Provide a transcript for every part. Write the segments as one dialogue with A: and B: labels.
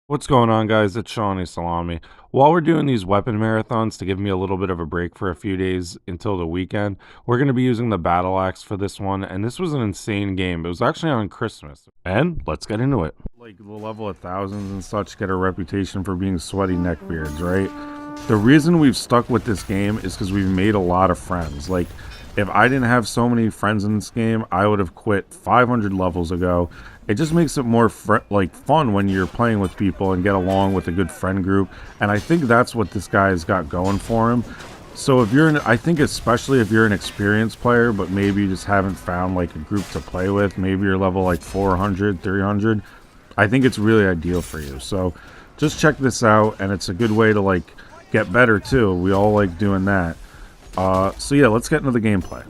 A: What's going on, guys? It's Shawnee Salami. While we're doing these weapon marathons to give me a little bit of a break for a few days until the weekend, we're going to be using the battle axe for this one. And this was an insane game. It was actually on Christmas. And let's get into it. Like the level of thousands and such get a reputation for being sweaty neckbeards, right? The reason we've stuck with this game is because we've made a lot of friends. Like, if I didn't have so many friends in this game, I would have quit 500 levels ago. It just makes it more fun when you're playing with people and get along with a good friend group. And I think that's what this guy's got going for him. So if you're I think especially if you're an experienced player, but maybe you just haven't found like a group to play with, maybe you're level like 400, 300, I think it's really ideal for you. So just check this out, and it's a good way to like get better too. We all like doing that. So yeah, let's get into the gameplay.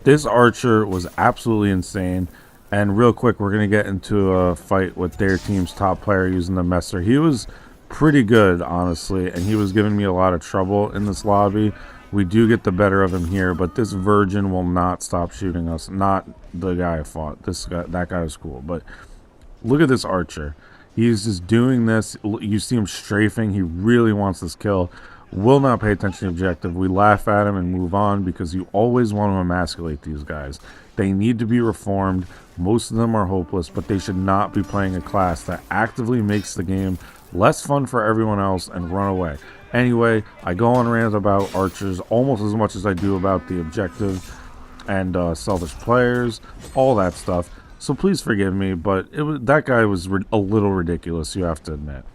A: This archer was absolutely insane. And real quick, we're going to get into a fight with their team's top player using the Messer. He was pretty good, honestly, and he was giving me a lot of trouble in this lobby. We do get the better of him here, but this virgin will not stop shooting us. Not the guy I fought. That guy was cool. But look at this archer. He's just doing this. You see him strafing. He really wants this kill. Will not pay attention to the objective. We laugh at him and move on because you always want to emasculate these guys. They need to be reformed. Most of them are hopeless, but they should not be playing a class that actively makes the game less fun for everyone else and run away. Anyway, I go on rant about archers almost as much as I do about the objective and selfish players, all that stuff. So please forgive me, but that guy was a little ridiculous, you have to admit.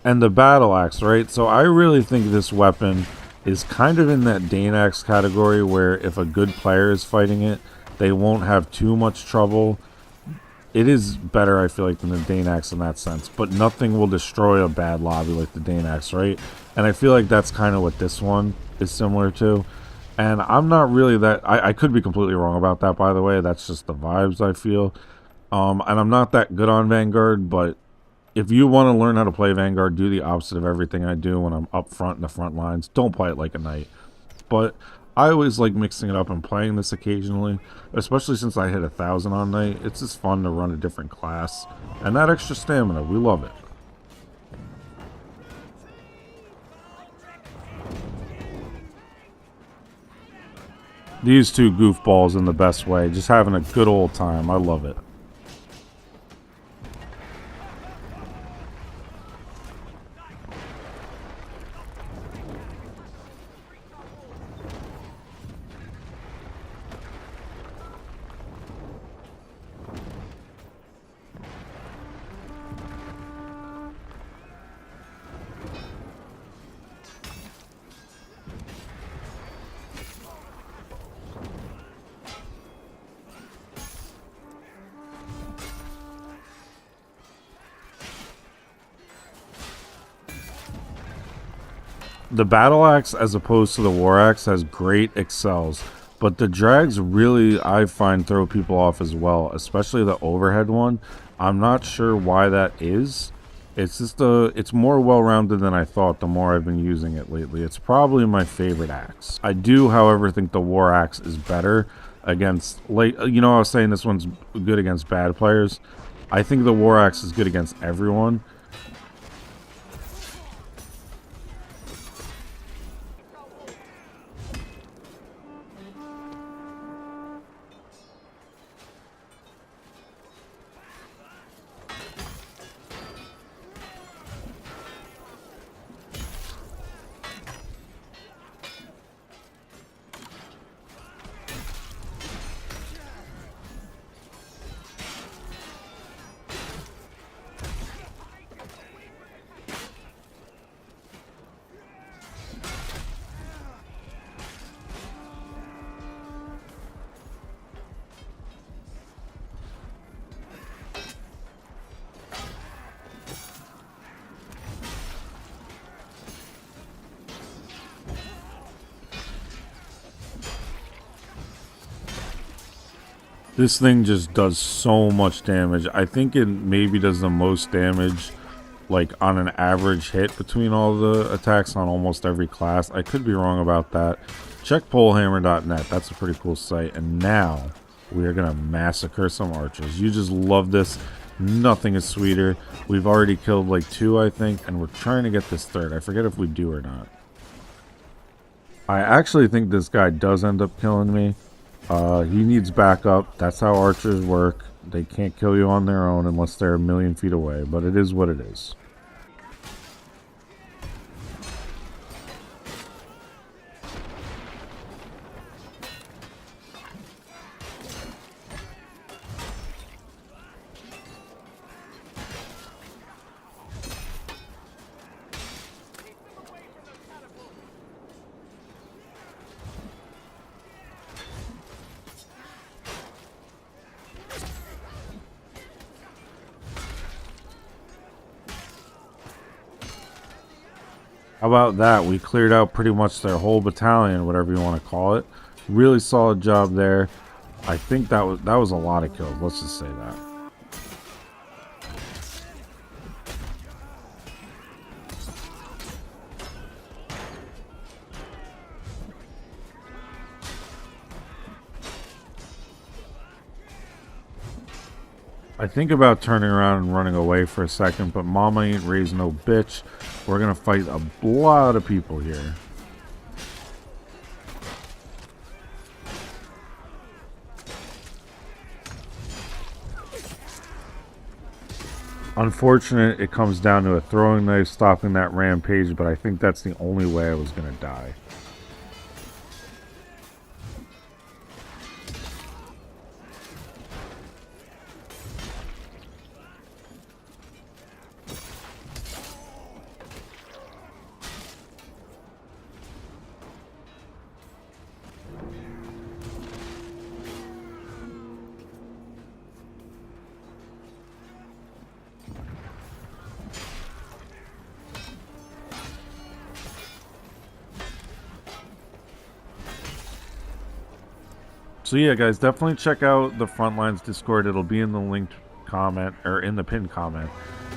A: And the battle axe, right? So I really think this weapon is kind of in that Dane axe category where if a good player is fighting it, they won't have too much trouble. It is better, I feel like, than the Dane axe in that sense, but nothing will destroy a bad lobby like the Dane axe, right? And I feel like that's kind of what this one is similar to. And I'm not really that. I could be completely wrong about that, by the way. That's just the vibes I feel. And I'm not that good on Vanguard, but if you want to learn how to play Vanguard, do the opposite of everything I do when I'm up front in the front lines. Don't play it like a knight. But I always like mixing it up and playing this occasionally, especially since I hit 1,000 on knight. It's just fun to run a different class. And that extra stamina, we love it. These two goofballs in the best way, just having a good old time. I love it. The battle axe, as opposed to the war axe, has great excels, but the drags really, I find, throw people off as well, especially the overhead one. I'm not sure why that is. It's more well-rounded than I thought the more I've been using it lately. It's probably my favorite axe. I do, however, think the war axe is better against, like, I was saying this one's good against bad players. I think the war axe is good against everyone. This thing just does so much damage. I think it maybe does the most damage, like, on an average hit between all the attacks on almost every class. I could be wrong about that. Check polehammer.net. That's a pretty cool site. And now we are going to massacre some archers. You just love this. Nothing is sweeter. We've already killed like 2, I think, and we're trying to get this 3rd. I forget if we do or not. I actually think this guy does end up killing me. He needs backup. That's how archers work. They can't kill you on their own unless they're a million feet away, but it is what it is. How about that? We cleared out pretty much their whole battalion, whatever you want to call it. Really solid job there. I think that was a lot of kills. Let's just say that. I think about turning around and running away for a second, but mama ain't raised no bitch. We're gonna fight a lot of people here. Unfortunate, it comes down to a throwing knife stopping that rampage, but I think that's the only way I was gonna die. So yeah, guys, definitely check out the Frontlines Discord. It'll be in the linked comment, or in the pinned comment.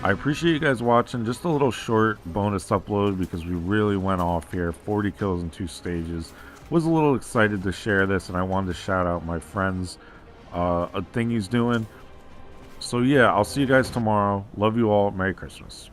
A: I appreciate you guys watching. Just a little short bonus upload because we really went off here. 40 kills in 2 stages. Was a little excited to share this, and I wanted to shout out my friends, a thing he's doing. So yeah, I'll see you guys tomorrow. Love you all. Merry Christmas.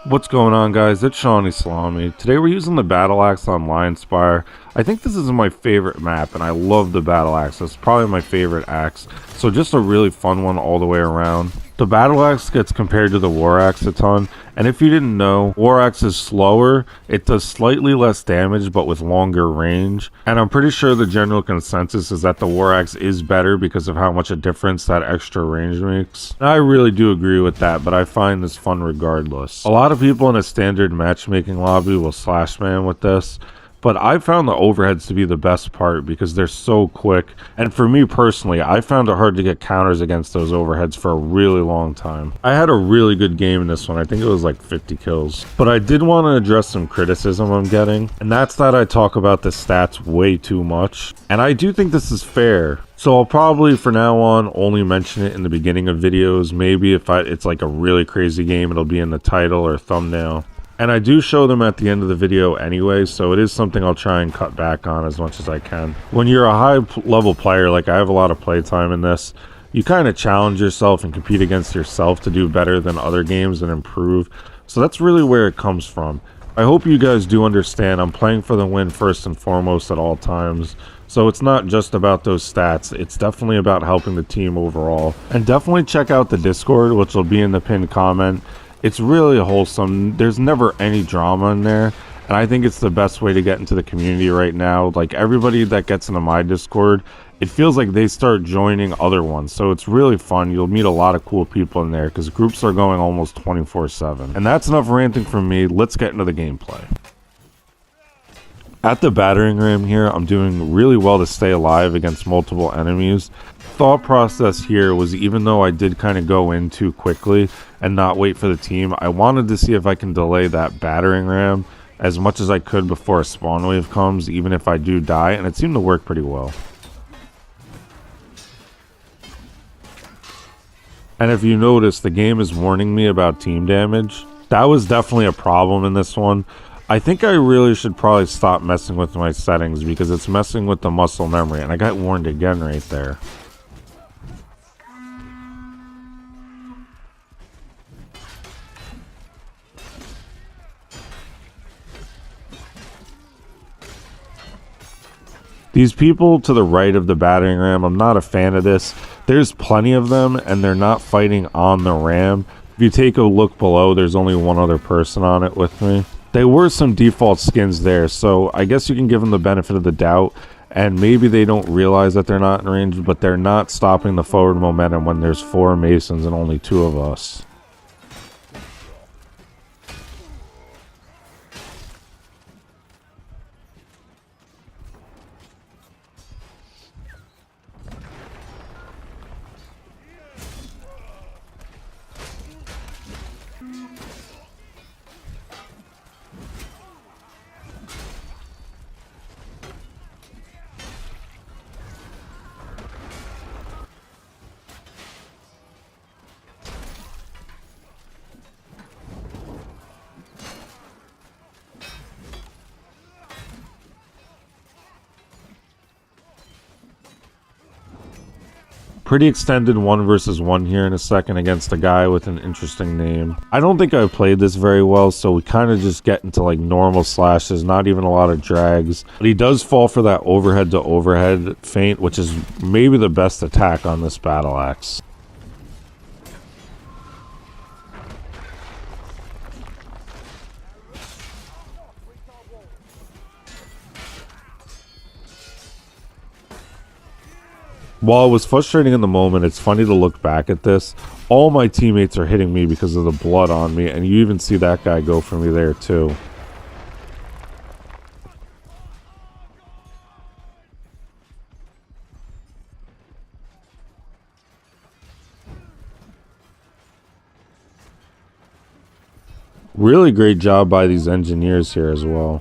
A: What's going on, guys? It's Shawnee Salami. Today we're using the Battle Axe on Lionspire. I think this is my favorite map, and I love the Battle Axe. It's probably my favorite axe. So just a really fun one all the way around. The Battle Axe gets compared to the War Axe a ton, and if you didn't know, War Axe is slower, it does slightly less damage but with longer range, and I'm pretty sure the general consensus is that the War Axe is better because of how much a difference that extra range makes. And I really do agree with that, but I find this fun regardless. A lot of people in a standard matchmaking lobby will slash man with this, but I found the overheads to be the best part because they're so quick. And for me personally, I found it hard to get counters against those overheads for a really long time. I had a really good game in this one. I think it was like 50 kills. But I did want to address some criticism I'm getting. And that's that I talk about the stats way too much. And I do think this is fair. So I'll probably, for now on, only mention it in the beginning of videos. Maybe if it's like a really crazy game, it'll be in the title or thumbnail. And I do show them at the end of the video anyway, so it is something I'll try and cut back on as much as I can. When you're a high-level player, like I have a lot of playtime in this, you kind of challenge yourself and compete against yourself to do better than other games and improve. So that's really where it comes from. I hope you guys do understand I'm playing for the win first and foremost at all times. So it's not just about those stats, it's definitely about helping the team overall. And definitely check out the Discord, which will be in the pinned comment. It's really wholesome. There's never any drama in there, and I think it's the best way to get into the community right now. Like, everybody that gets into my Discord, it feels like they start joining other ones, so it's really fun. You'll meet a lot of cool people in there because groups are going almost 24/7. And that's enough ranting from me. Let's get into the gameplay. At the battering ram here, I'm doing really well to stay alive against multiple enemies. Thought process here was, even though I did kind of go in too quickly and not wait for the team, I wanted to see if I can delay that battering ram as much as I could before a spawn wave comes, even if I do die, and it seemed to work pretty well. And if you notice, the game is warning me about team damage. That was definitely a problem in this one. I think I really should probably stop messing with my settings because it's messing with the muscle memory, and I got warned again right there. These people to the right of the battering ram, I'm not a fan of this. There's plenty of them, and they're not fighting on the ram. If you take a look below, there's only one other person on it with me. There were some default skins there, so I guess you can give them the benefit of the doubt, and maybe they don't realize that they're not in range, but they're not stopping the forward momentum when there's 4 Masons and only 2 of us. Pretty extended 1 versus 1 here in a second against a guy with an interesting name. I don't think I played this very well, so we kind of just get into like normal slashes, not even a lot of drags. But he does fall for that overhead to overhead feint, which is maybe the best attack on this battle axe. While it was frustrating in the moment, it's funny to look back at this. All my teammates are hitting me because of the blood on me, and you even see that guy go for me there too. Really great job by these engineers here as well.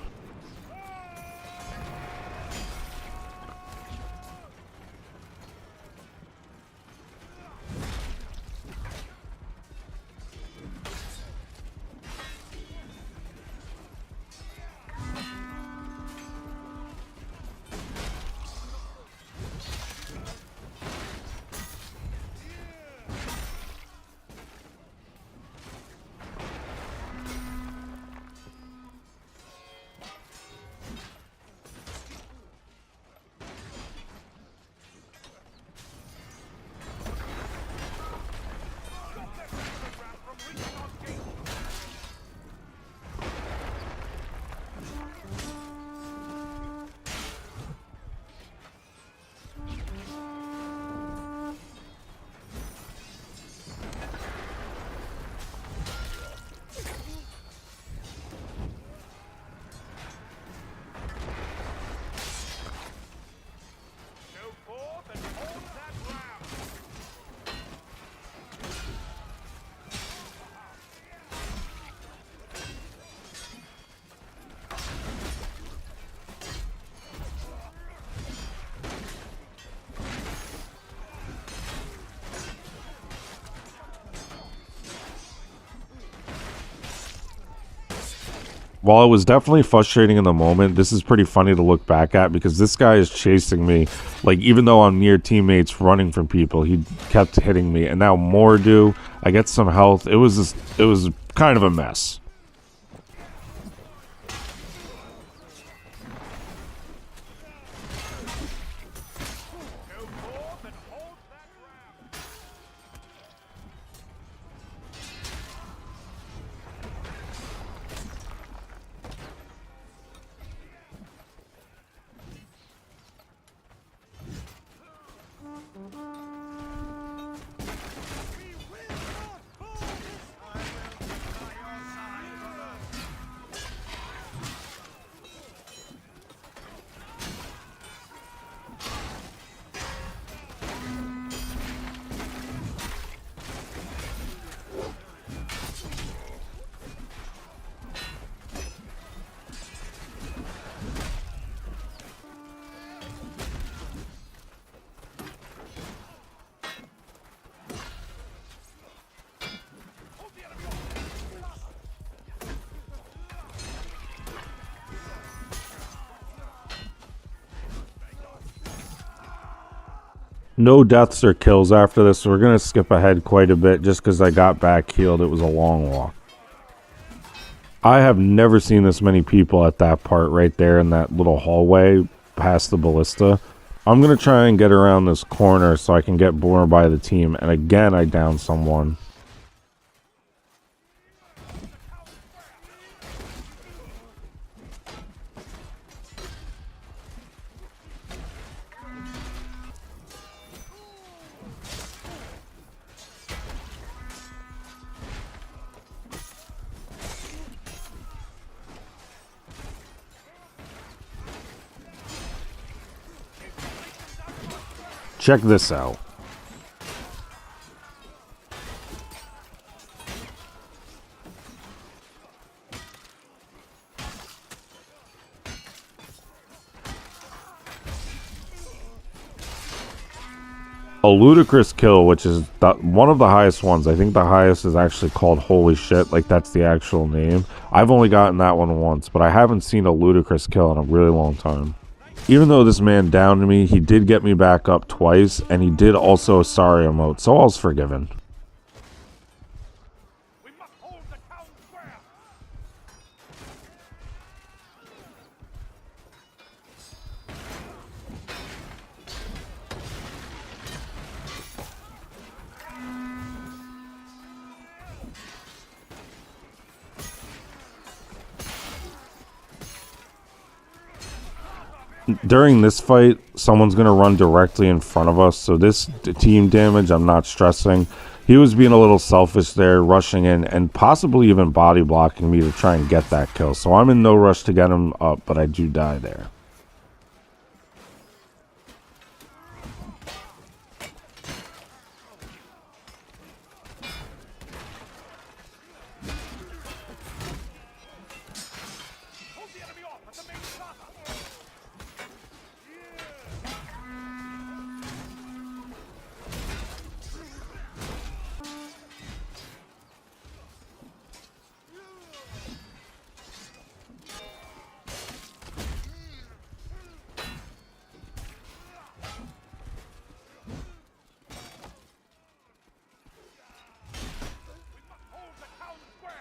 A: While it was definitely frustrating in the moment, this is pretty funny to look back at because this guy is chasing me. Like, even though I'm near teammates running from people, he kept hitting me. And now more do. I get some health. It was kind of a mess. No deaths or kills after this, so we're going to skip ahead quite a bit just because I got back healed. It was a long walk. I have never seen this many people at that part right there in that little hallway past the ballista. I'm going to try and get around this corner so I can get born by the team. And again, I down someone. Check this out. A ludicrous kill, which is one of the highest ones. I think the highest is actually called Holy Shit, like that's the actual name. I've only gotten that one once, but I haven't seen a ludicrous kill in a really long time. Even though this man downed me, he did get me back up twice, and he did also a sorry emote, so all's forgiven.
B: We must hold the town square.
A: During this fight, someone's going to run directly in front of us, so this team damage, I'm not stressing. He was being a little selfish there, rushing in, and possibly even body blocking me to try and get that kill. So I'm in no rush to get him up, but I do die there.
B: Hold the enemy off at the main plaza. Hold the town square.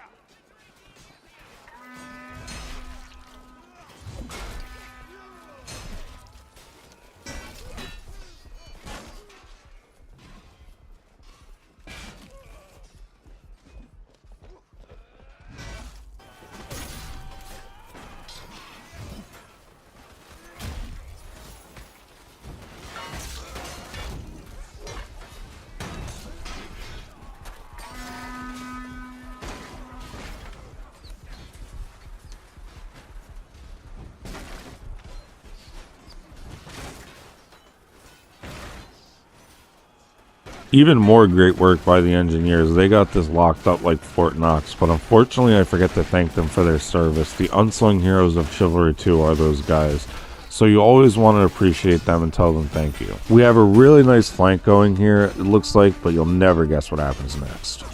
A: Even more great work by the engineers. They got this locked up like Fort Knox, but unfortunately I forget to thank them for their service. The unsung heroes of Chivalry 2 are those guys. So you always want to appreciate them and tell them thank you. We have a really nice flank going here, it looks like, but you'll never guess what happens next.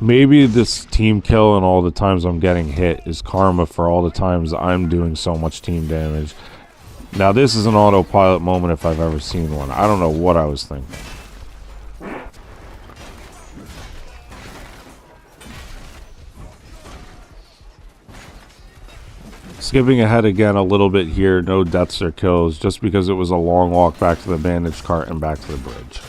A: Maybe this team kill and all the times I'm getting hit is karma for all the times I'm doing so much team damage. Now this is an autopilot moment if I've ever seen one. I don't know what I was thinking. Skipping ahead again a little bit here, no deaths or kills, just because it was a long walk back to the bandage cart and back to the bridge.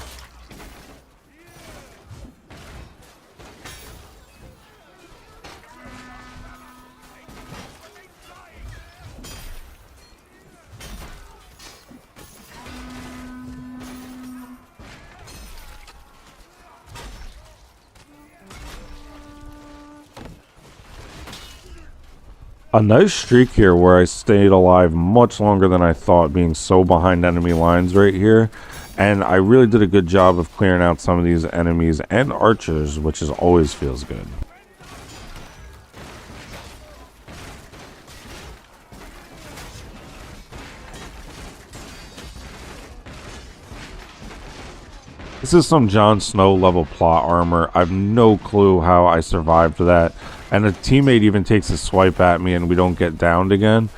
A: A nice streak here where I stayed alive much longer than I thought, being so behind enemy lines right here. And I really did a good job of clearing out some of these enemies and archers, which is always feels good. This is some Jon Snow level plot armor. I have no clue how I survived that. And a teammate even takes a swipe at me and we don't get downed again.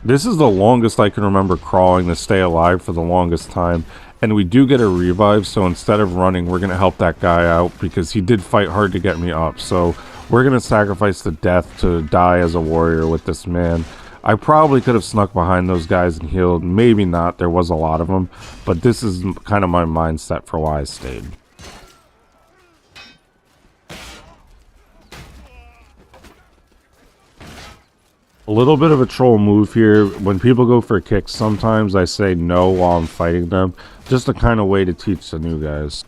A: This is the longest I can remember crawling to stay alive for the longest time. And we do get a revive, so instead of running, we're going to help that guy out because he did fight hard to get me up. So we're going to sacrifice the death to die as a warrior with this man. I probably could have snuck behind those guys and healed. Maybe not. There was a lot of them. But this is kind of my mindset for why I stayed. A little bit of a troll move here. When people go for kicks, sometimes I say no while I'm fighting them. Just a kind of way to teach the new guys.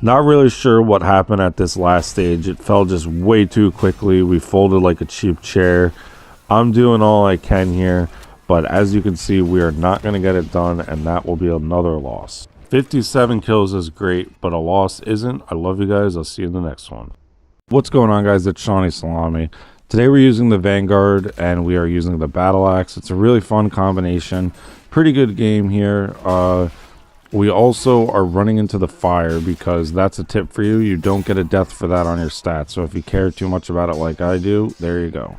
A: Not really sure what happened at this last stage. It fell just way too quickly. We folded like a cheap chair. I'm doing all I can here, but as you can see, we are not going to get it done, and that will be another loss. 57 kills is great, but a loss isn't. I love you guys. I'll see you in the next one. What's going on, guys? It's Shawnee Salami. Today we're using the Vanguard, and we are using the Battle Axe. It's a really fun combination. Pretty good game here. We also are running into the fire because that's a tip for you. You don't get a death for that on your stats. So if you care too much about it like I do, there you go.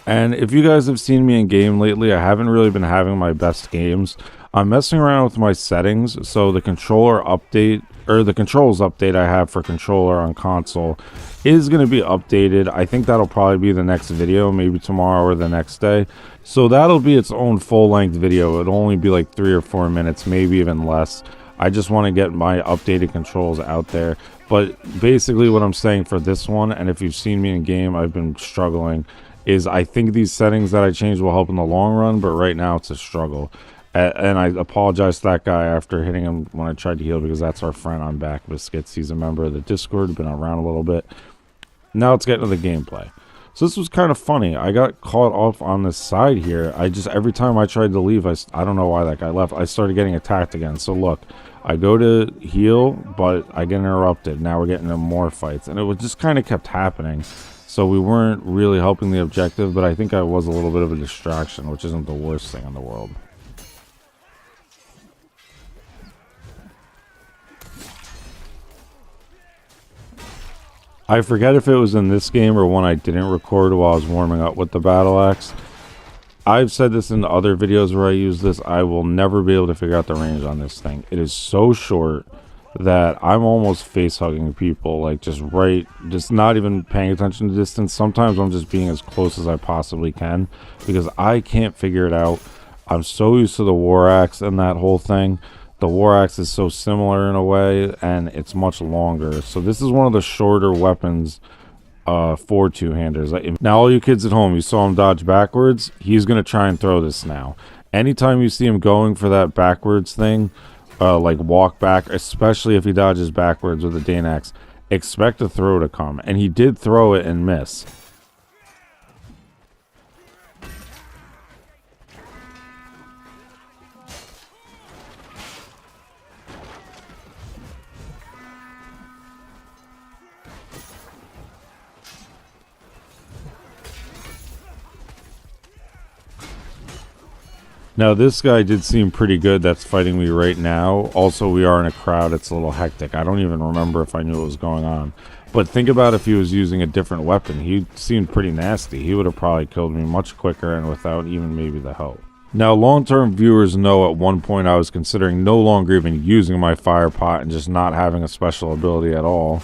A: And if you guys have seen me in game lately, I haven't really been having my best games. I'm messing around with my settings. So the controller update, or the controls update I have for controller on console is going to be updated. I think that'll probably be the next video, maybe tomorrow or the next day. So that'll be its own full-length video. It'll only be like 3 or 4 minutes, maybe even less. I just want to get my updated controls out there. But basically what I'm saying for this one, and if you've seen me in game, I've been struggling, is I think these settings that I changed will help in the long run, but right now it's a struggle. And I apologize to that guy after hitting him when I tried to heal, because that's our friend on Back Biscuits. He's a member of the Discord, been around a little bit. Now let's get into the gameplay. So this was kind of funny. I got caught off on this side here. Every time I tried to leave, I don't know why that guy left. I started getting attacked again. So look, I go to heal, but I get interrupted. Now we're getting into more fights. And it just kind of kept happening. So we weren't really helping the objective, but I think I was a little bit of a distraction, which isn't the worst thing in the world. I forget if it was in this game or one I didn't record while I was warming up with the Battle Axe. I've said this in other videos where I use this. I will never be able to figure out the range on this thing. It is so short. that I'm almost face hugging people, like just not even paying attention to distance. Sometimes I'm just being as close as I possibly can because I can't figure it out. I'm so used to the war axe and that whole thing. The war axe is so similar in a way, and it's much longer. So this is one of the shorter weapons for two-handers. Now, all you kids at home, you saw him dodge backwards. He's gonna try and throw this now. Anytime you see him going for that backwards thing, like walk back, especially if he dodges backwards with a Danax, expect a throw to come. And he did throw it and miss. Now, this guy did seem pretty good that's fighting me right now. Also, we are in a crowd. It's a little hectic. I don't even remember if I knew what was going on. But think about if he was using a different weapon. He seemed pretty nasty. He would have probably killed me much quicker and without even maybe the help. Now, long-term viewers know at one point I was considering no longer even using my fire pot and just not having a special ability at all,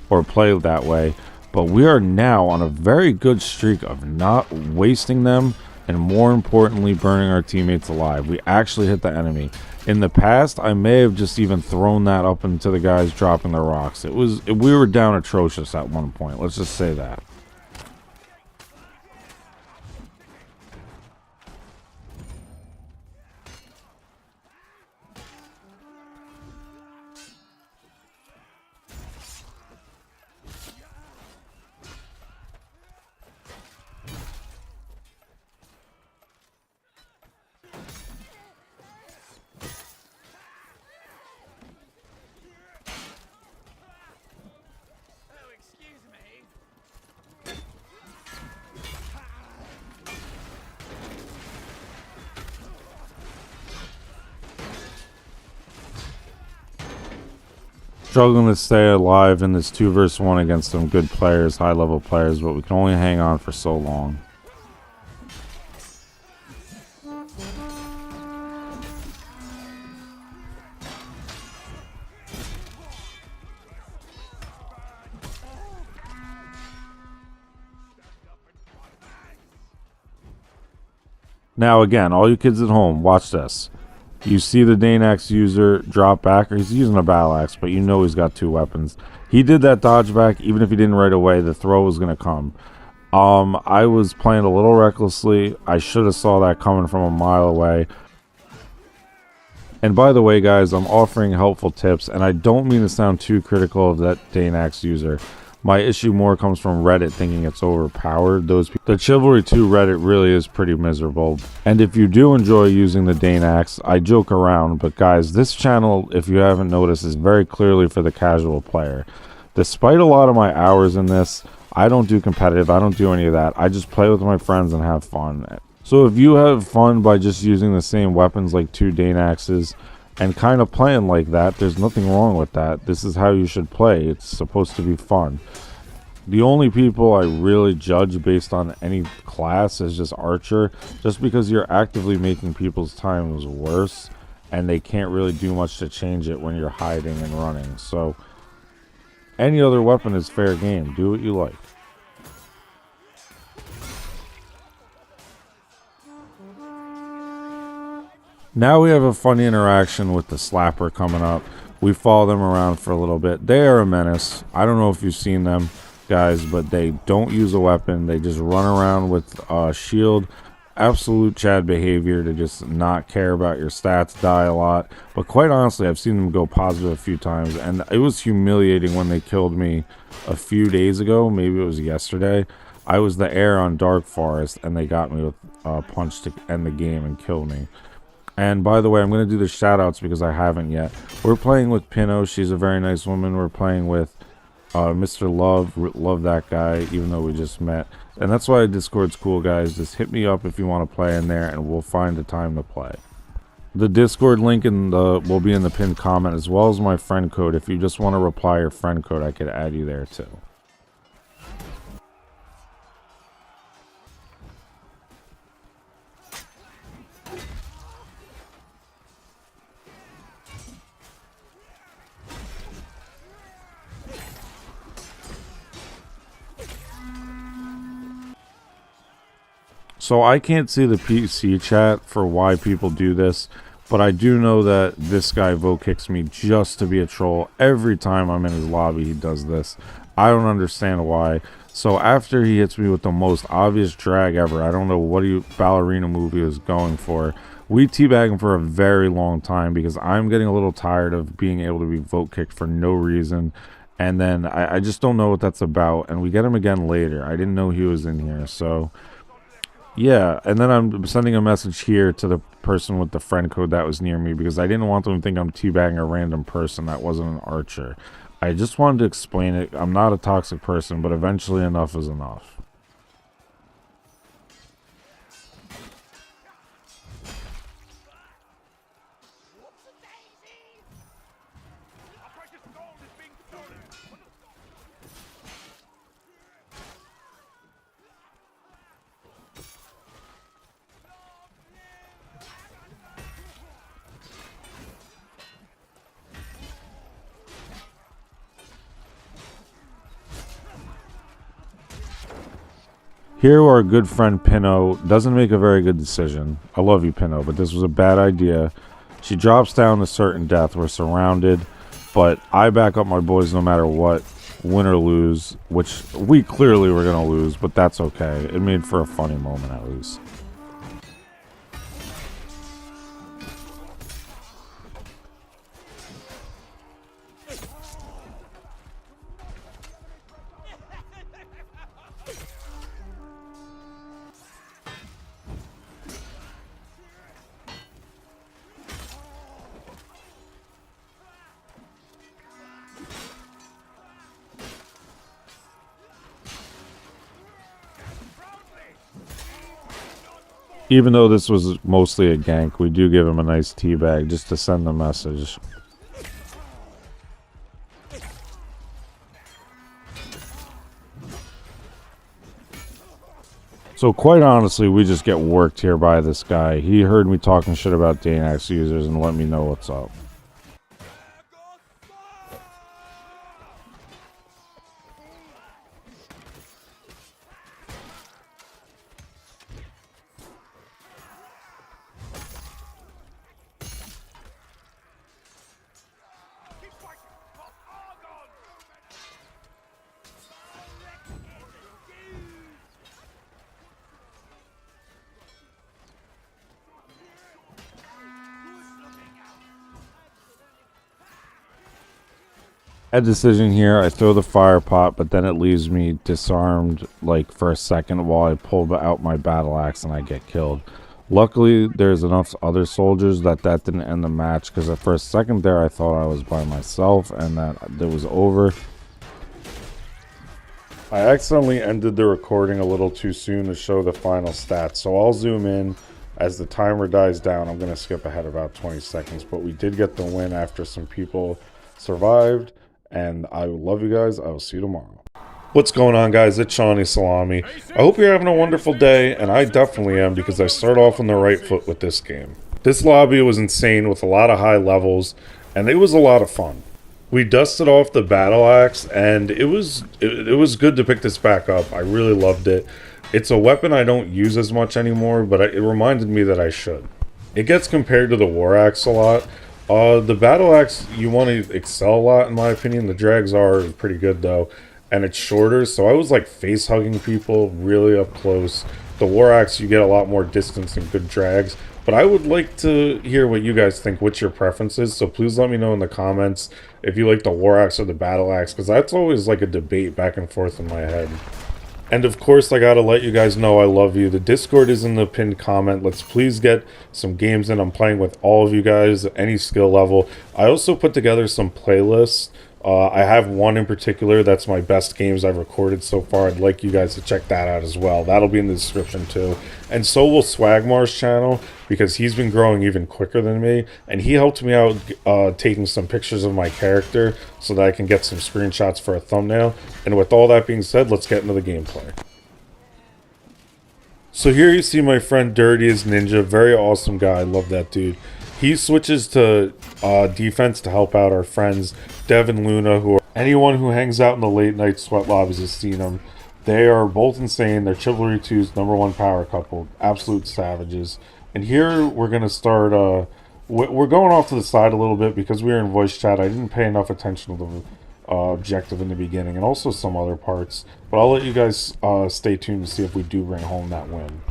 A: or play that way. But we are now on a very good streak of not wasting them, and more importantly, burning our teammates alive. We actually hit the enemy. In the past, I may have just even thrown that up into the guys dropping the rocks. We were down atrocious at one point. Let's just say that. Struggling to stay alive in this 2 versus 1 against some good players, high level players, but we can only hang on for so long. Now again, all you kids at home, watch this. You see the Danax user drop back, or he's using a battle axe, but you know he's got 2 weapons. He did that dodge back, even if he didn't right away, the throw was going to come. I was playing a little recklessly. I should have saw that coming from a mile away. And by the way, guys, I'm offering helpful tips, and I don't mean to sound too critical of that Danax user. My issue more comes from Reddit thinking it's overpowered. The Chivalry 2 Reddit really is pretty miserable. And if you do enjoy using the Danax, I joke around, but guys, this channel, if you haven't noticed, is very clearly for the casual player. Despite a lot of my hours in this, I don't do competitive, I don't do any of that. I just play with my friends and have fun. So if you have fun by just using the same weapons like 2 Danaxes, and kind of playing like that, there's nothing wrong with that. This is how you should play. It's supposed to be fun. The only people I really judge based on any class is just Archer, just because you're actively making people's times worse, and they can't really do much to change it when you're hiding and running. So any other weapon is fair game. Do what you like. Now we have a funny interaction with the Slapper coming up. We follow them around for a little bit. They are a menace. I don't know if you've seen them, guys, but they don't use a weapon. They just run around with a shield. Absolute Chad behavior to just not care about your stats, die a lot. But quite honestly, I've seen them go positive a few times, and it was humiliating when they killed me a few days ago. Maybe it was yesterday. I was the heir on Dark Forest, and they got me with a punch to end the game and kill me. And by the way, I'm going to do the shout-outs because I haven't yet. We're playing with Pinno. She's a very nice woman. We're playing with Mr. Love. Love that guy, even though we just met. And that's why Discord's cool, guys. Just hit me up if you want to play in there, and we'll find a time to play. The Discord link will be in the pinned comment, as well as my friend code. If you just want to reply your friend code, I could add you there too. So I can't see the PC chat for why people do this, but I do know that this guy vote kicks me just to be a troll. Every time I'm in his lobby, he does this. I don't understand why. So after he hits me with the most obvious drag ever, I don't know what ballerina move he was going for. We teabag him for a very long time because I'm getting a little tired of being able to be vote kicked for no reason. And then I just don't know what that's about. And we get him again later. I didn't know he was in here. So yeah, and then I'm sending a message here to the person with the friend code that was near me because I didn't want them to think I'm teabagging a random person that wasn't an archer. I just wanted to explain it. I'm not a toxic person, but eventually enough is enough.
B: Our precious gold is being stolen.
A: Here, our good friend Pinot doesn't make a very good decision. I love you, Pinot, but this was a bad idea. She drops down to certain death. We're surrounded, but I back up my boys no matter what, win or lose, which we clearly were going to lose, but that's okay. It made for a funny moment at least. Even though this was mostly a gank, we do give him a nice teabag just to send the message. So quite honestly, we just get worked here by this guy. He heard me talking shit about Danax users and let me know what's up. A decision here. I throw the fire pot, but then it leaves me disarmed like for a second while I pull out my battle axe and I get killed. Luckily, there's enough other soldiers that didn't end the match because for a second there I thought I was by myself and that it was over. I accidentally ended the recording a little too soon to show the final stats, so I'll zoom in. As the timer dies down, I'm going to skip ahead about 20 seconds, but we did get the win after some people survived. And I love you guys. I will see you tomorrow. What's going on, guys? It's Shawnee Salami. I hope you're having a wonderful day, and I definitely am because I start off on the right foot with this game. This lobby was insane with a lot of high levels, and it was a lot of fun. We dusted off the battle axe, and it was good to pick this back up. I really loved it. It's a weapon I don't use as much anymore, but it reminded me that I should. It gets compared to the war axe a lot. The battle axe, you want to excel a lot in my opinion. The drags are pretty good though, and it's shorter, so I was like face hugging people really up close. The war axe, you get a lot more distance and good drags, but I would like to hear what you guys think, what's your preferences, so please let me know in the comments if you like the war axe or the battle axe, because that's always like a debate back and forth in my head. And of course, I gotta let you guys know I love you. The Discord is in the pinned comment. Let's please get some games in. I'm playing with all of you guys, any skill level. I also put together some playlists. I have one in particular that's my best games I've recorded so far. I'd like you guys to check that out as well. That'll be in the description too. And so will Swagmar's channel, because he's been growing even quicker than me. And he helped me out taking some pictures of my character so that I can get some screenshots for a thumbnail. And with all that being said, let's get into the gameplay. So here you see my friend Dirty as Ninja. Very awesome guy. I love that dude. He switches to defense to help out our friends Dev and Luna, who are anyone who hangs out in the late night sweat lobbies has seen him. They are both insane. They're Chivalry 2's #1 power couple, absolute savages. And here we're gonna start. We're going off to the side a little bit because we were in voice chat. I didn't pay enough attention to the objective in the beginning, and also some other parts. But I'll let you guys stay tuned to see if we do bring home that win.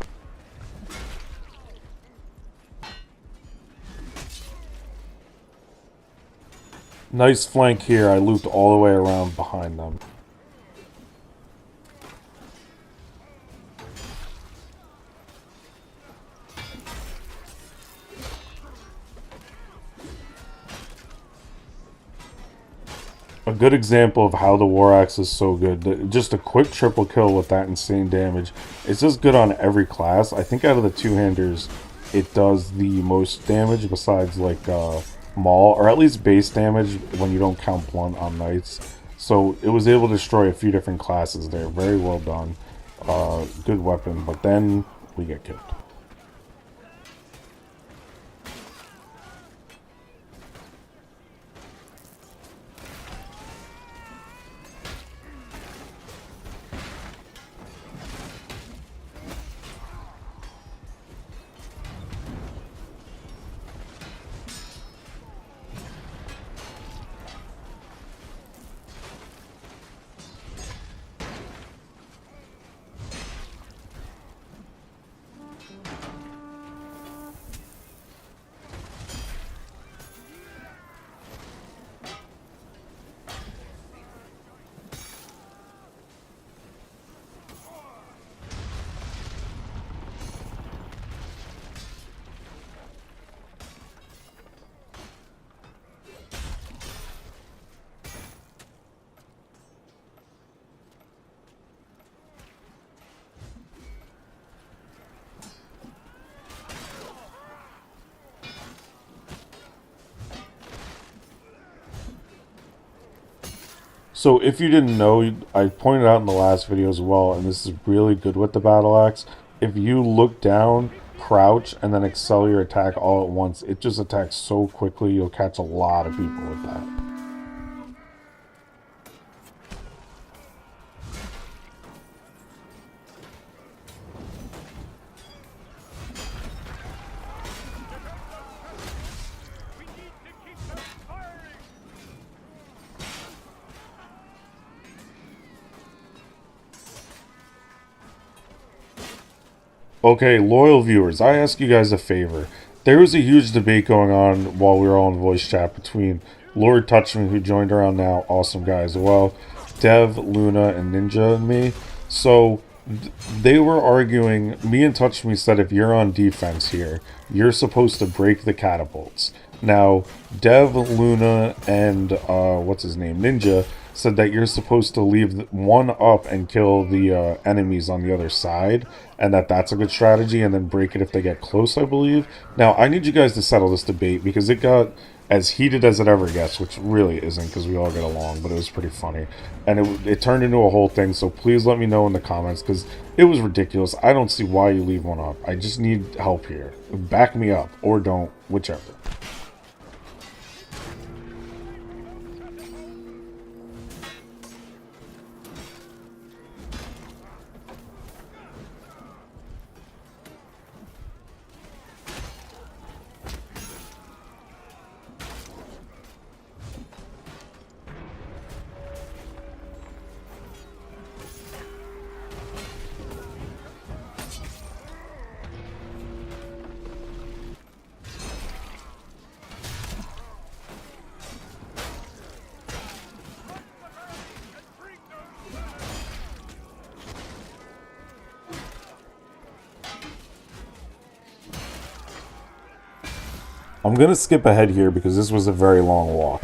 A: Nice flank here. I looped all the way around behind them. A good example of how the War Axe is so good. Just a quick triple kill with that insane damage. It's just good on every class. I think out of the two-handers, it does the most damage besides like Maul, or at least base damage when you don't count blunt on knights. So it was able to destroy a few different classes there. Very well done. Good weapon, but then we get killed. So if you didn't know, I pointed out in the last video as well, and this is really good with the battle axe. If you look down, crouch, and then excel your attack all at once, it just attacks so quickly you'll catch a lot of people with that.
B: We need to keep them firing!
A: Okay, loyal viewers, I ask you guys a favor. There was a huge debate going on while we were all in voice chat between Lord Touchman, who joined around now, awesome guy as well, Dev, Luna, and Ninja, and me. So they were arguing. Me and Touch Me said if you're on defense here, you're supposed to break the catapults. Now, Dev, Luna, and what's his name, Ninja, said that you're supposed to leave one up and kill the enemies on the other side, and that's a good strategy, and then break it if they get close, I believe. Now, I need you guys to settle this debate because it got as heated as it ever gets, which really isn't because we all get along, but it was pretty funny. And it turned into a whole thing, so please let me know in the comments because it was ridiculous. I don't see why you leave one up. I just need help here. Back me up, or don't, whichever. I'm going to skip ahead here because this was a very long walk.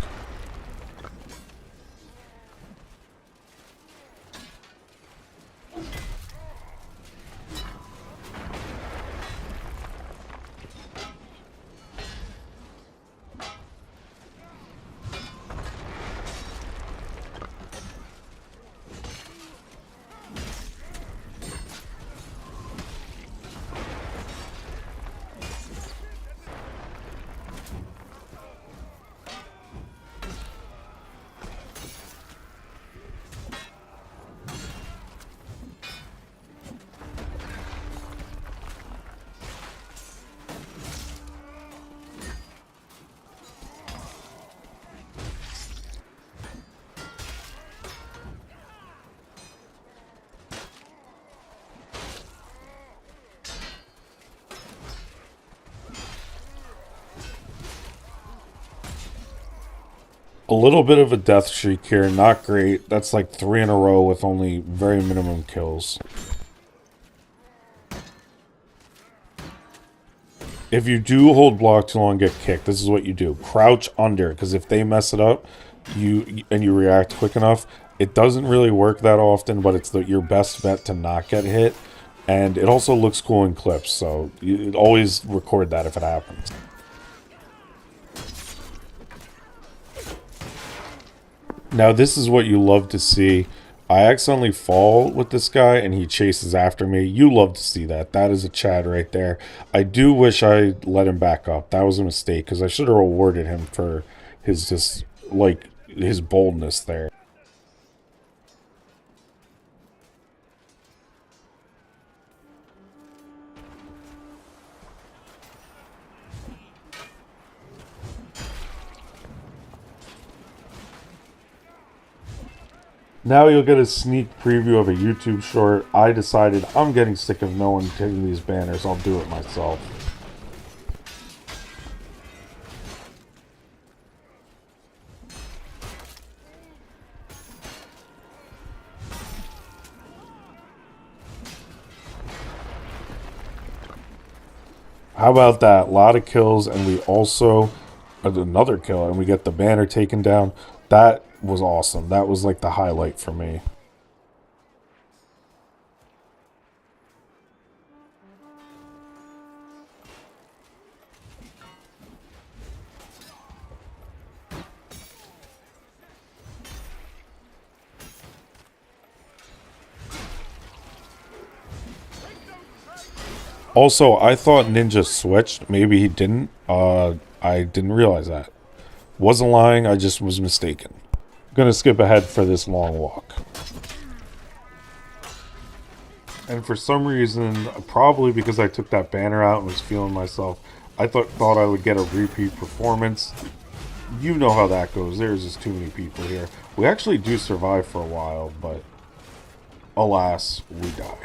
A: A little bit of a death streak here, not great. That's like 3 in a row with only very minimum kills. If you do hold block too long and get kicked, this is what you do. Crouch under, because if they mess it up, you react quick enough, it doesn't really work that often, but it's your best bet to not get hit. And it also looks cool in clips, so you always record that if it happens. Now this is what you love to see. I accidentally fall with this guy and he chases after me. You love to see that. That is a Chad right there. I do wish I let him back up. That was a mistake because I should have rewarded him for his his boldness there. Now you'll get a sneak preview of a YouTube short. I decided I'm getting sick of no one taking these banners. I'll do it myself. How about that? A lot of kills, and we also another kill, and we get the banner taken down. That was awesome. That was like the highlight for me. Also, I thought Ninja switched. Maybe he didn't. I didn't realize that. Wasn't lying, I just was mistaken. I'm gonna skip ahead for this long walk. And for some reason, probably because I took that banner out and was feeling myself, I thought I would get a repeat performance. You know how that goes. There's just too many people here. We actually do survive for a while, but alas, we die.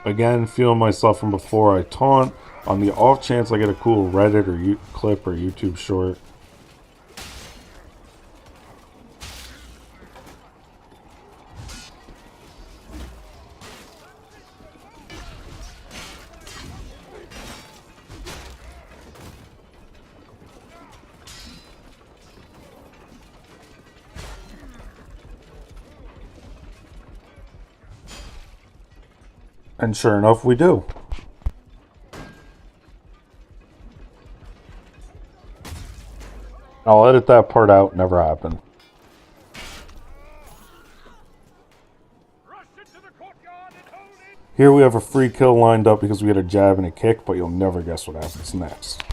A: Again, feeling myself from before I taunt. On the off chance I get a cool Reddit or clip or YouTube short. And sure enough, we do. I'll edit that part out, never happened. Here we have a free kill lined up because we had a jab and a kick, but you'll never guess what happens next.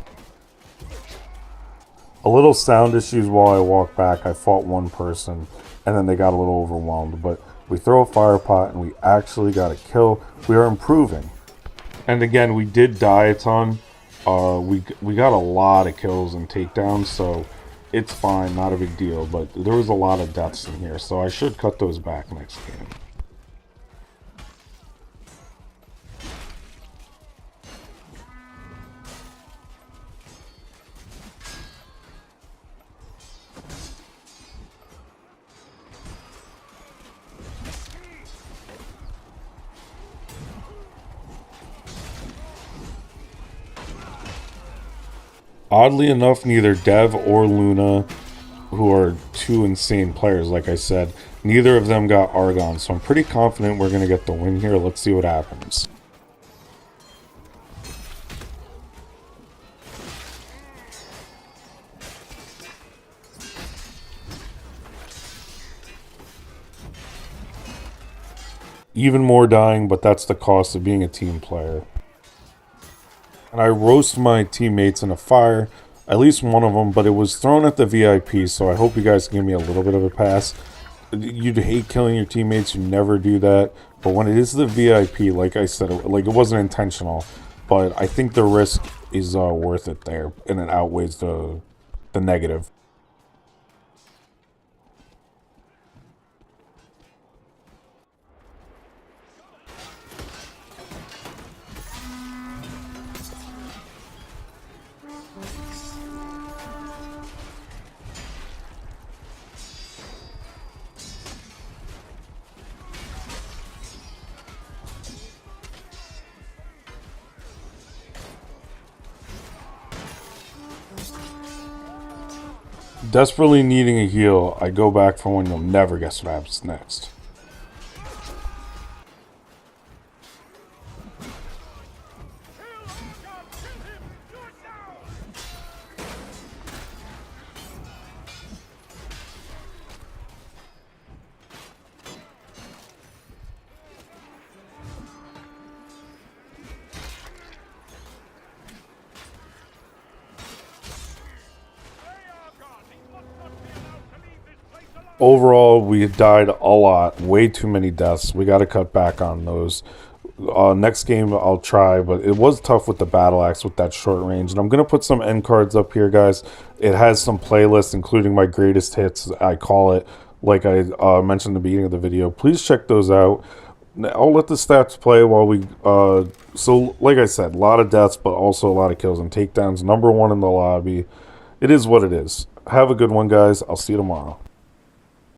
A: A little sound issues while I walked back. I fought one person, and then they got a little overwhelmed, but we throw a fire pot and we actually got a kill. We are improving. And again, we did die a ton. We got a lot of kills and takedowns, so it's fine, not a big deal. But there was a lot of deaths in here, so I should cut those back next game. Oddly enough, neither Dev or Luna, who are two insane players, like I said, neither of them got Argon, so I'm pretty confident we're going to get the win here. Let's see what happens. Even more dying, but that's the cost of being a team player. And I roast my teammates in a fire, at least one of them, but it was thrown at the VIP, so I hope you guys can give me a little bit of a pass. You'd hate killing your teammates, you never do that, but when it is the VIP, like I said, like it wasn't intentional, but I think the risk is worth it there, and it outweighs the negative. Desperately needing a heal, I go back for one. You'll never guess what happens next. Overall, we died a lot, way too many deaths. We got to cut back on those. Next game I'll try, but it was tough with the battle axe with that short range. And I'm gonna put some end cards up here, guys. It has some playlists, including my greatest hits, I call it, like I mentioned in the beginning of the video. Please check those out. I'll let the stats play while we. So, like I said, a lot of deaths, but also a lot of kills and takedowns. Number one in the lobby. It is what it is. Have a good one, guys. I'll see you tomorrow.